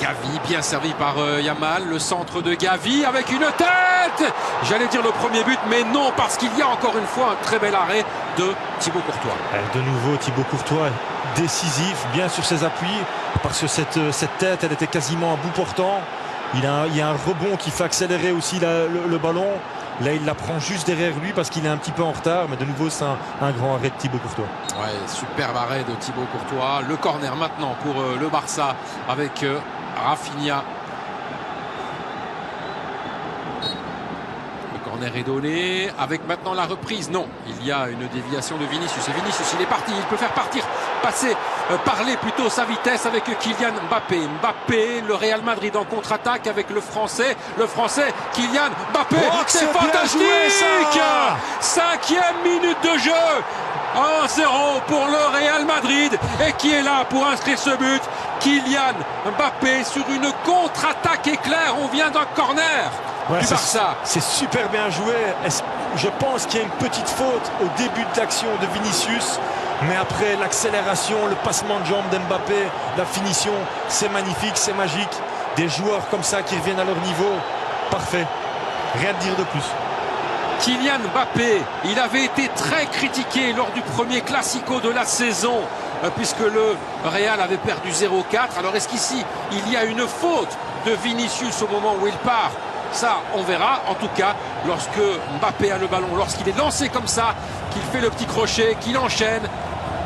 Gavi, bien servi par Yamal, le centre de Gavi avec une tête. J'allais dire le premier but, mais non, parce qu'il y a encore une fois un très bel arrêt de Thibaut Courtois. De nouveau, Thibaut Courtois décisif, bien sur ses appuis, parce que cette tête, elle était quasiment à bout portant. Il y a un rebond qui fait accélérer aussi le ballon. Là, il la prend juste derrière lui parce qu'il est un petit peu en retard. Mais de nouveau, c'est un grand arrêt de Thibaut Courtois. Ouais, superbe arrêt de Thibaut Courtois. Le corner maintenant pour le Barça avec Rafinha. Le corner est donné avec maintenant la reprise. Non, il y a une déviation de Vinicius. Et Vinicius, il est parti. Il peut faire passer, parler plutôt sa vitesse avec Kylian Mbappé. Mbappé, le Real Madrid en contre-attaque avec le Français. Le Français, Kylian Mbappé. Oh, c'est fantastique! 5e minute de jeu. 1-0 pour le Real Madrid. Et qui est là pour inscrire ce but? Kylian Mbappé sur une contre-attaque éclair. On vient d'un corner du Barça. C'est super bien joué. Je pense qu'il y a une petite faute au début de l'action de Vinicius. Mais après l'accélération, le passement de jambes d'Mbappé, la finition, c'est magnifique, c'est magique. Des joueurs comme ça qui reviennent à leur niveau, parfait. Rien à dire de plus. Kylian Mbappé, il avait été très critiqué lors du premier Classico de la saison, puisque le Real avait perdu 0-4. Alors est-ce qu'ici, il y a une faute de Vinicius au moment où il part? Ça, on verra. En tout cas, lorsque Mbappé a le ballon, lorsqu'il est lancé comme ça, qu'il fait le petit crochet, qu'il enchaîne.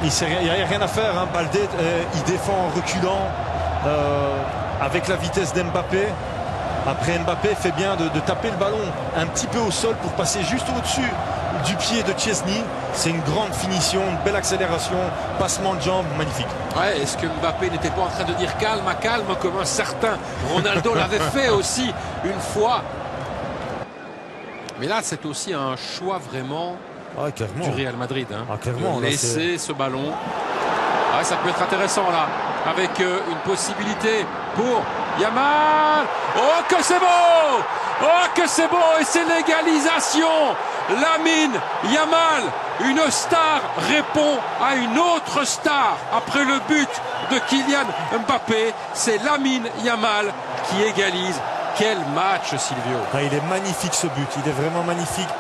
Il n'y a rien à faire. Hein. Baldé, il défend en reculant avec la vitesse d'Mbappé. Après, Mbappé fait bien de taper le ballon un petit peu au sol pour passer juste au-dessus du pied de Chesney. C'est une grande finition, une belle accélération, passement de jambes, magnifique. Ouais, est-ce que Mbappé n'était pas en train de dire calme, comme un certain Ronaldo l'avait fait aussi une fois? Mais là, c'est aussi un choix vraiment du Real Madrid. Hein, clairement, de laisser ce ballon. Ouais, ça peut être intéressant là, avec une possibilité pour Yamal. Oh que c'est beau! Oh que c'est beau! Et c'est l'égalisation! Lamine Yamal, une star répond à une autre star. Après le but de Kylian Mbappé, c'est Lamine Yamal qui égalise. Quel match, Silvio! Il est magnifique ce but, il est vraiment magnifique.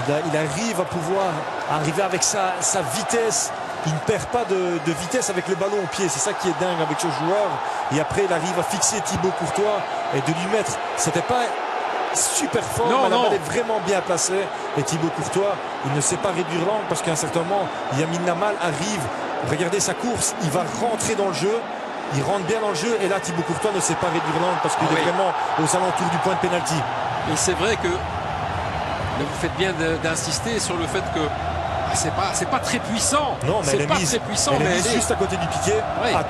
Il arrive à pouvoir arriver avec sa vitesse. Il ne perd pas de vitesse avec le ballon au pied. C'est ça qui est dingue avec ce joueur. Et après, il arrive à fixer Thibaut Courtois et de lui mettre. C'était pas super fort, mais la balle est vraiment bien placée. Et Thibaut Courtois, il ne sait pas réduire l'angle parce qu'à un certain moment, Lamine Yamal arrive. Regardez sa course, il va rentrer dans le jeu. Il rentre bien dans le jeu. Et là, Thibaut Courtois ne sait pas réduire l'angle parce qu'il est vraiment aux alentours du point de pénalty. Et c'est vrai que vous faites bien d'insister sur le fait que c'est pas très puissant. Non, mais c'est pas très puissant, mais elle est juste à côté du piqué, oui. à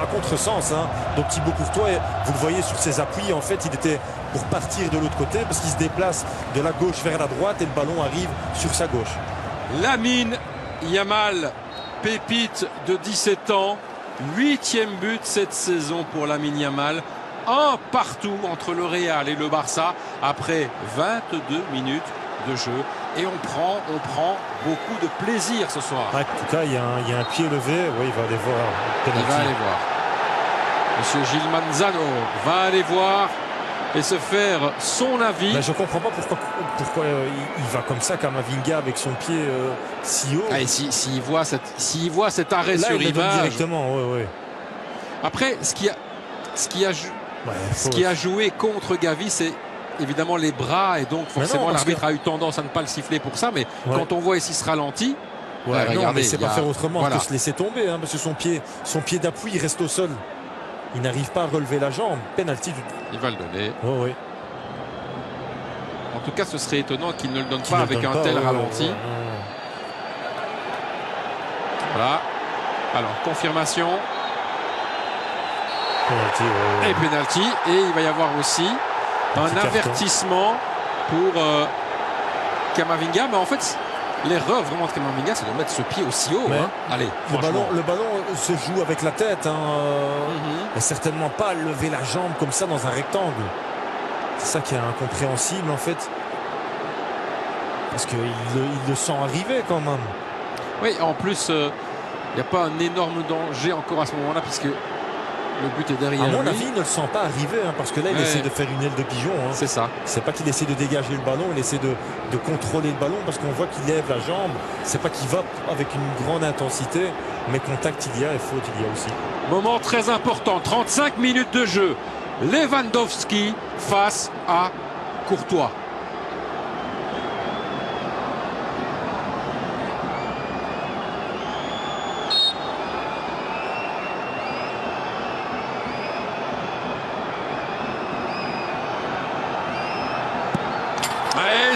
contre-sens. Hein. Donc Thibaut Courtois, vous le voyez sur ses appuis, en fait, il était pour partir de l'autre côté parce qu'il se déplace de la gauche vers la droite et le ballon arrive sur sa gauche. Lamine Yamal, pépite de 17 ans, 8e but cette saison pour Lamine Yamal. Un partout entre le Real et le Barça après 22 minutes de jeu. Et on prend beaucoup de plaisir ce soir. En tout cas, il y a un pied levé. Oui, il va aller voir. Il va aller voir. Monsieur Gilles Manzano va aller voir et se faire son avis. Ben, je ne comprends pas pourquoi il va comme ça, Camavinga, avec son pied si haut. Ah, s'il voit cet arrêt là, sur image. Directement, oui. Après, ce qui a joué contre Gavi, c'est évidemment les bras, et donc forcément l'arbitre a eu tendance à ne pas le siffler pour ça, mais quand on voit ici ce ralenti, regardez, c'est pas faire autrement que se laisser tomber, hein, parce que son pied d'appui il reste au sol, il n'arrive pas à relever la jambe. Penalty. Il va le donner. Oui. En tout cas, ce serait étonnant qu'il ne le donne pas avec un tel ralenti. Voilà. Alors, confirmation. Et penalty. Et il va y avoir aussi un avertissement pour Camavinga. Mais en fait, l'erreur vraiment de Camavinga, c'est de mettre ce pied aussi haut. Hein. Allez, le ballon se joue avec la tête. Et certainement pas lever la jambe comme ça dans un rectangle. C'est ça qui est incompréhensible en fait. Parce qu'il le sent arriver quand même. Oui, en plus, il n'y a pas un énorme danger encore à ce moment-là, puisque Le but est derrière À mon lui. avis, il ne le sent pas arriver, hein, parce que là, il essaie de faire une aile de pigeon. Hein. C'est ça. C'est pas qu'il essaie de dégager le ballon, il essaie de contrôler le ballon, parce qu'on voit qu'il lève la jambe. C'est pas qu'il va avec une grande intensité, mais contact il y a et faute il y a aussi. Moment très important, 35 minutes de jeu. Lewandowski face à Courtois.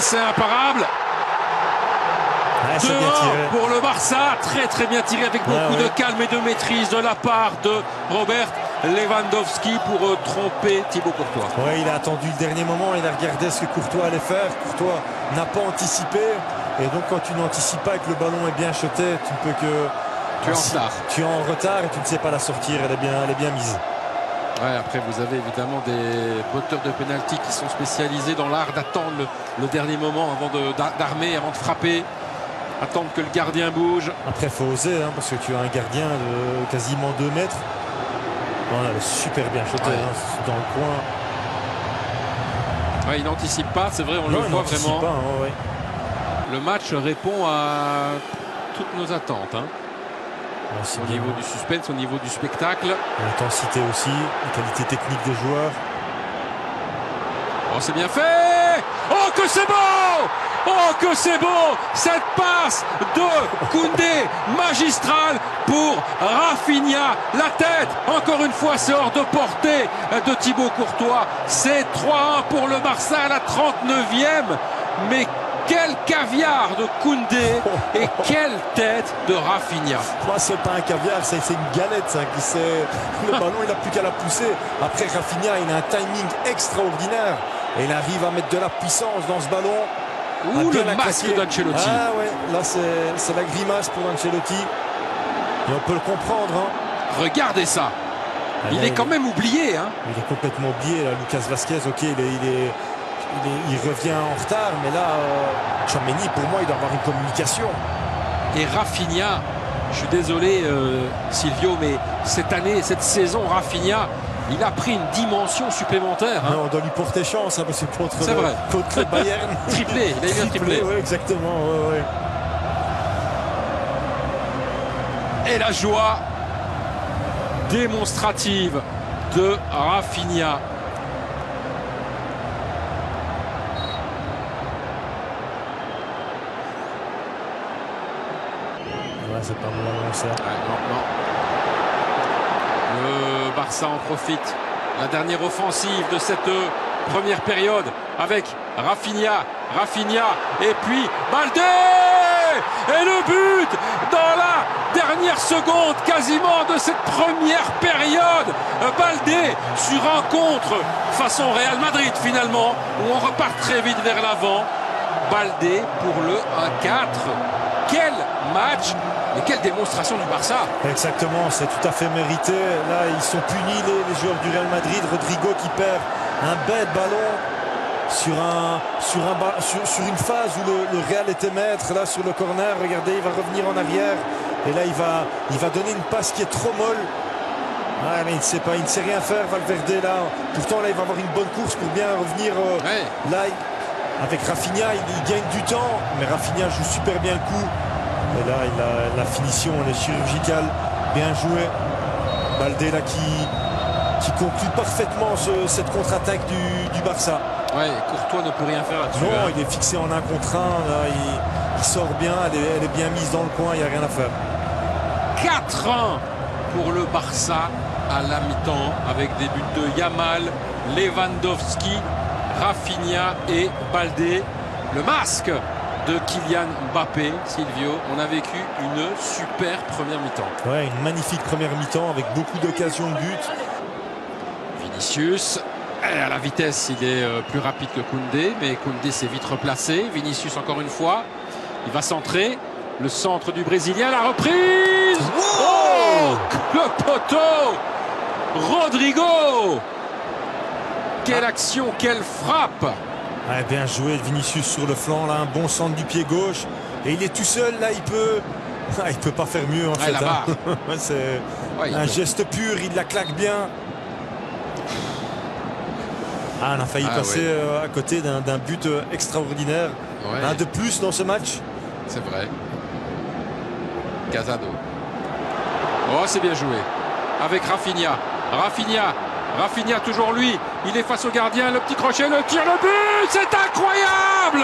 C'est imparable. Ouais, 2-1 pour le Barça, très bien tiré avec beaucoup de calme et de maîtrise de la part de Robert Lewandowski pour tromper Thibaut Courtois. Ouais, il a attendu le dernier moment, il a regardé ce que Courtois allait faire. Courtois n'a pas anticipé, et donc quand tu n'anticipes pas et que le ballon est bien shoté, tu ne peux que... Tu es en retard. Tu es en retard et tu ne sais pas la sortir, elle est bien mise. Ouais, après vous avez évidemment des batteurs de pénalty qui sont spécialisés dans l'art d'attendre le dernier moment avant d'armer, avant de frapper, attendre que le gardien bouge. Après il faut oser, hein, parce que tu as un gardien de quasiment 2 mètres. Voilà, elle est super bien shotée, hein, dans le coin. Ouais, il n'anticipe pas, c'est vrai, on le voit vraiment. Pas, hein, ouais. Le match répond à toutes nos attentes. Hein. Au niveau du suspense, au niveau du spectacle. L'intensité aussi, la qualité technique des joueurs. Oh, c'est bien fait! Oh, que c'est beau! Oh, que c'est beau! Cette passe de Koundé magistrale pour Rafinha. La tête, encore une fois, c'est hors de portée de Thibaut Courtois. C'est 3-1 pour le Barça à la 39e. Mais quel caviar de Koundé et quelle tête de Rafinha. Moi, c'est pas un caviar, c'est une galette. Ça, le ballon, il n'a plus qu'à la pousser. Après, Rafinha, il a un timing extraordinaire. Et il arrive à mettre de la puissance dans ce ballon. Ouh, le masque d'Ancelotti. Ah ouais, là, c'est la grimace pour Ancelotti. Et on peut le comprendre. Hein. Regardez ça. Il est quand même oublié. Hein. Il est complètement oublié. Là. Lucas Vazquez, ok, il revient en retard, mais là, Tchouaméni, pour moi, il doit avoir une communication. Et Rafinha, je suis désolé, Silvio, mais cette année, cette saison, Rafinha, il a pris une dimension supplémentaire. Hein. Non, on doit lui porter chance, hein, parce que contre le Bayern. Triplé, il a eu un triplé. Oui, exactement. Ouais. Et la joie démonstrative de Rafinha. C'est pas bon, ça. Non. Le Barça en profite. La dernière offensive de cette première période avec Rafinha et puis Baldé et le but dans la dernière seconde quasiment de cette première période. Baldé sur un contre façon Real Madrid finalement, où on repart très vite vers l'avant. Baldé pour le 1-4. Quel match et quelle démonstration du Barça. Exactement, c'est tout à fait mérité. Là, ils sont punis, les joueurs du Real Madrid. Rodrigo qui perd un bête ballon sur une phase où le Real était maître. Là, sur le corner, regardez, il va revenir en arrière. Et là, il va donner une passe qui est trop molle. Ouais, mais il ne sait rien faire, Valverde, là. Pourtant, là, il va avoir une bonne course pour bien revenir. Là, avec Rafinha, il gagne du temps. Mais Rafinha joue super bien le coup. Et là, la finition, elle est chirurgicale, bien joué. Baldé là qui conclut parfaitement cette contre-attaque du Barça. Ouais, Courtois ne peut rien faire là-dessus. Non, il est fixé en 1 contre 1. Là, il sort bien, elle est bien mise dans le coin, il n'y a rien à faire. 4-1 pour le Barça à la mi-temps avec des buts de Yamal, Lewandowski, Rafinha et Baldé. Le masque de Kylian Mbappé, Silvio. On a vécu une super première mi-temps. Ouais, une magnifique première mi-temps avec beaucoup d'occasions de but. Vinicius, à la vitesse, il est plus rapide que Koundé, mais Koundé s'est vite replacé. Vinicius encore une fois, il va centrer. Le centre du Brésilien, la reprise. Oh, le poteau Rodrigo. Quelle action, quelle frappe. Ouais, bien joué Vinicius sur le flanc, là, un bon centre du pied gauche. Et il est tout seul, là, il peut pas faire mieux en fait. Là-bas. Hein. Ouais, un geste pur, il la claque bien. Ah, on a failli passer à côté d'un but extraordinaire. Ouais. Un de plus dans ce match. C'est vrai. Casado. Oh, c'est bien joué. Avec Rafinha. Rafinha, toujours lui. Il est face au gardien. Le petit crochet, le tir, le but. C'est incroyable.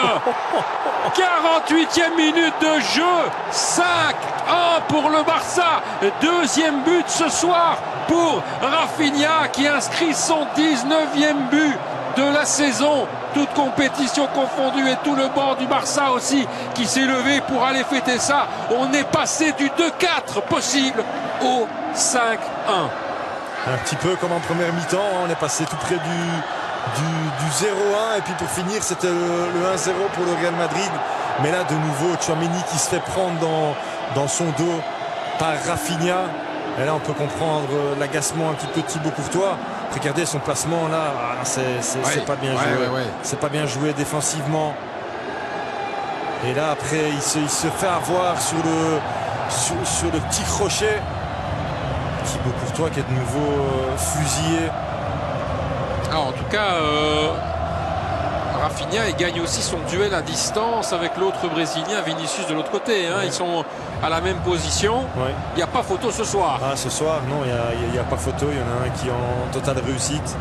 48e minute de jeu. 5-1 pour le Barça. Deuxième but ce soir pour Rafinha qui inscrit son 19e but de la saison. Toute compétition confondue et tout le banc du Barça aussi qui s'est levé pour aller fêter ça. On est passé du 2-4 possible au 5-1. Un petit peu comme en première mi-temps, on est passé tout près du 0-1 et puis pour finir c'était le 1-0 pour le Real Madrid. Mais là de nouveau Tchouaméni qui se fait prendre dans son dos par Rafinha. Et là on peut comprendre l'agacement un petit peu de Thibaut Courtois. Regardez son placement là, c'est pas bien joué. C'est pas bien joué défensivement. Et là après il se fait avoir sur le petit crochet. Thibaut Courtois qui est de nouveau fusillé. Ah, en tout cas, Rafinha il gagne aussi son duel à distance avec l'autre Brésilien, Vinicius de l'autre côté. Hein. Ils sont à la même position. Il n'y a pas photo ce soir. Ah, ce soir, non, il n'y a pas photo. Il y en a un qui est en totale réussite.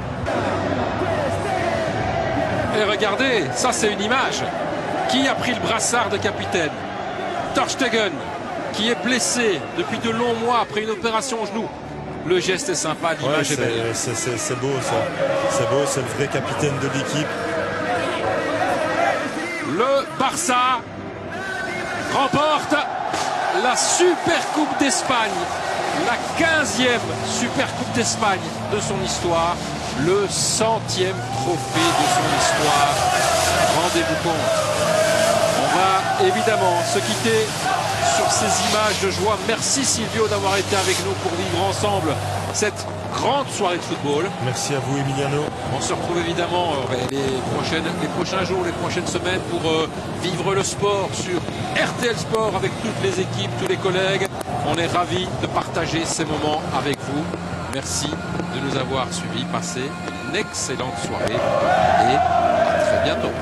Et regardez, ça c'est une image. Qui a pris le brassard de capitaine? Ter Stegen, qui est blessé depuis de longs mois après une opération au genou. Le geste est sympa, l'image est belle. C'est beau ça. C'est beau, c'est le vrai capitaine de l'équipe. Le Barça remporte la Super Coupe d'Espagne. La 15e Super Coupe d'Espagne de son histoire. Le 100e trophée de son histoire. Rendez-vous compte. On va évidemment se quitter sur ces images de joie. Merci Silvio d'avoir été avec nous pour vivre ensemble cette grande soirée de football. Merci à vous Emiliano. On se retrouve évidemment les prochains jours, les prochaines semaines pour vivre le sport sur RTL Sport avec toutes les équipes, tous les collègues. On est ravis de partager ces moments avec vous. Merci de nous avoir suivis. Passez une excellente soirée et à très bientôt.